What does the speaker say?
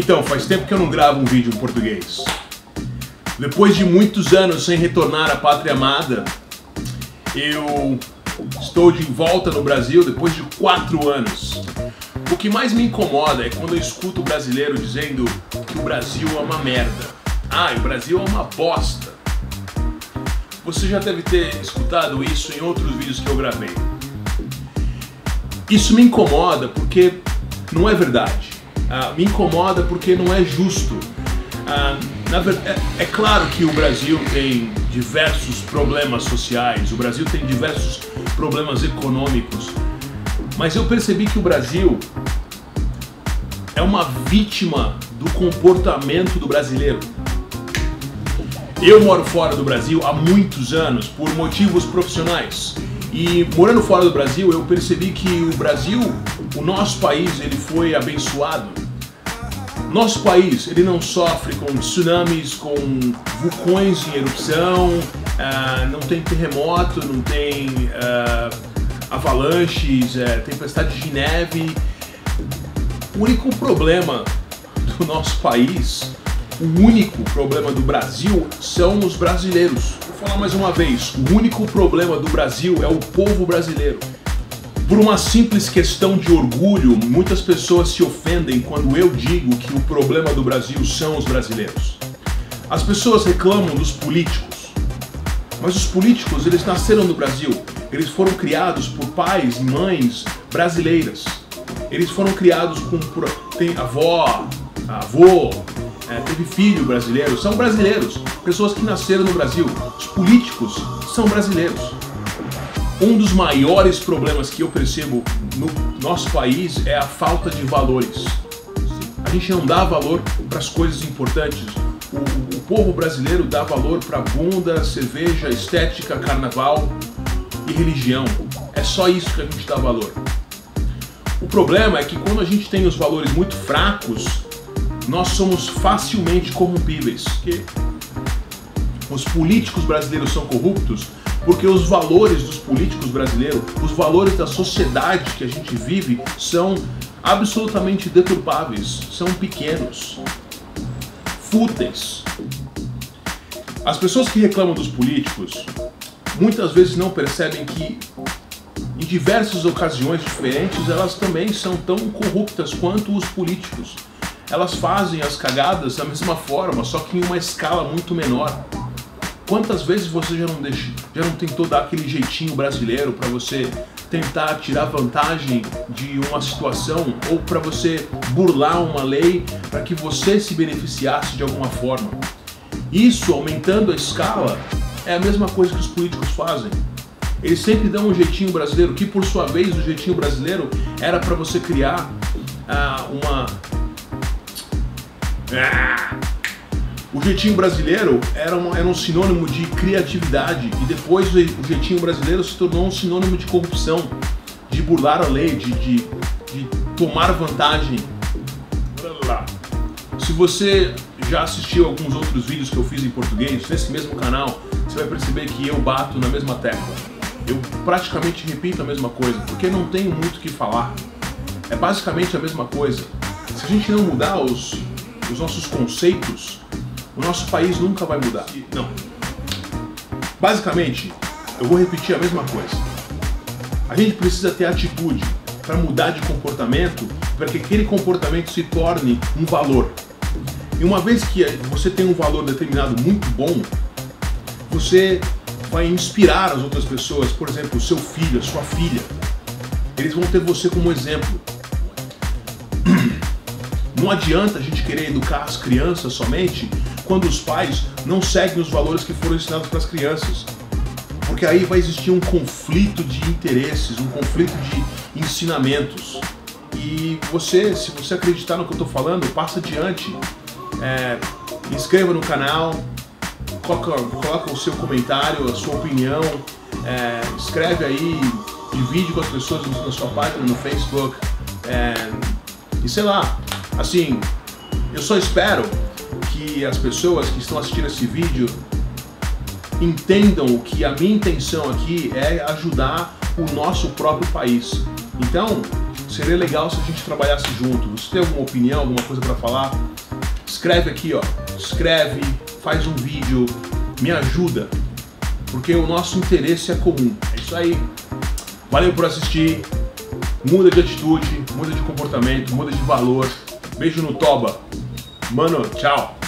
Então, faz tempo que eu não gravo um vídeo em português. Depois de muitos anos sem retornar à pátria amada, eu estou de volta no Brasil depois de 4 anos. O que mais me incomoda é quando eu escuto o brasileiro dizendo que o Brasil é uma merda. Ah, o Brasil é uma bosta. Você já deve ter escutado isso em outros vídeos que eu gravei. Isso me incomoda porque não é verdade. Me incomoda porque não é justo. É claro que o Brasil tem diversos problemas sociais, o Brasil tem diversos problemas econômicos, mas eu percebi que o Brasil é uma vítima do comportamento do brasileiro. Eu moro fora do Brasil há muitos anos por motivos profissionais. E morando fora do Brasil, eu percebi que o Brasil, o nosso país, ele foi abençoado. Nosso país, ele não sofre com tsunamis, com vulcões em erupção, não tem terremoto, não tem avalanches, tempestade de neve. O único problema do nosso país, o único problema do Brasil são os brasileiros. Vou falar mais uma vez, o único problema do Brasil é o povo brasileiro. Por uma simples questão de orgulho, muitas pessoas se ofendem quando eu digo que o problema do Brasil são os brasileiros. As pessoas reclamam dos políticos, mas os políticos, eles nasceram no Brasil, eles foram criados por pais e mães brasileiras. Eles foram criados tem avó, avô, teve filho brasileiro, são brasileiros, pessoas que nasceram no Brasil. Os políticos são brasileiros. Um dos maiores problemas que eu percebo no nosso país é a falta de valores. A gente não dá valor para as coisas importantes. O povo brasileiro dá valor para bunda, cerveja, estética, carnaval e religião. É só isso que a gente dá valor. O problema é que quando a gente tem os valores muito fracos, nós somos facilmente corrompíveis. Os políticos brasileiros são corruptos porque os valores dos políticos brasileiros, os valores da sociedade que a gente vive, são absolutamente deturpáveis, são pequenos, fúteis. As pessoas que reclamam dos políticos muitas vezes não percebem que em diversas ocasiões diferentes elas também são tão corruptas quanto os políticos. Elas fazem as cagadas da mesma forma, só que em uma escala muito menor. Quantas vezes você já não tentou dar aquele jeitinho brasileiro para você tentar tirar vantagem de uma situação ou para você burlar uma lei para que você se beneficiasse de alguma forma? Isso, aumentando a escala, é a mesma coisa que os políticos fazem. Eles sempre dão um jeitinho brasileiro, que por sua vez o jeitinho brasileiro era para você criar O jeitinho brasileiro era um sinônimo de criatividade e depois o jeitinho brasileiro se tornou um sinônimo de corrupção, de burlar a lei, de tomar vantagem. Se você já assistiu alguns outros vídeos que eu fiz em português, nesse mesmo canal, você vai perceber que eu bato na mesma tecla. Eu praticamente repito a mesma coisa, porque não tenho muito o que falar. É basicamente a mesma coisa. Se a gente não mudar os nossos conceitos, o nosso país nunca vai mudar. Não. Basicamente, eu vou repetir a mesma coisa. A gente precisa ter atitude para mudar de comportamento, para que aquele comportamento se torne um valor. E uma vez que você tem um valor determinado muito bom, você vai inspirar as outras pessoas, por exemplo, o seu filho, a sua filha. Eles vão ter você como exemplo. Não adianta a gente querer educar as crianças somente quando os pais não seguem os valores que foram ensinados para as crianças. Porque aí vai existir um conflito de interesses, um conflito de ensinamentos. E se você acreditar no que eu estou falando, passa adiante. Inscreva no canal, coloca o seu comentário, a sua opinião, escreve aí, divide com as pessoas na sua página no Facebook. E sei lá, assim, eu só espero que as pessoas que estão assistindo esse vídeo entendam que a minha intenção aqui é ajudar o nosso próprio país. Então, seria legal se a gente trabalhasse junto. Você tem alguma opinião, alguma coisa para falar? Escreve aqui, ó. Escreve, faz um vídeo, me ajuda, porque o nosso interesse é comum. É isso aí. Valeu por assistir. Muda de atitude, muda de comportamento, muda de valor. Beijo no toba. Mano, tchau.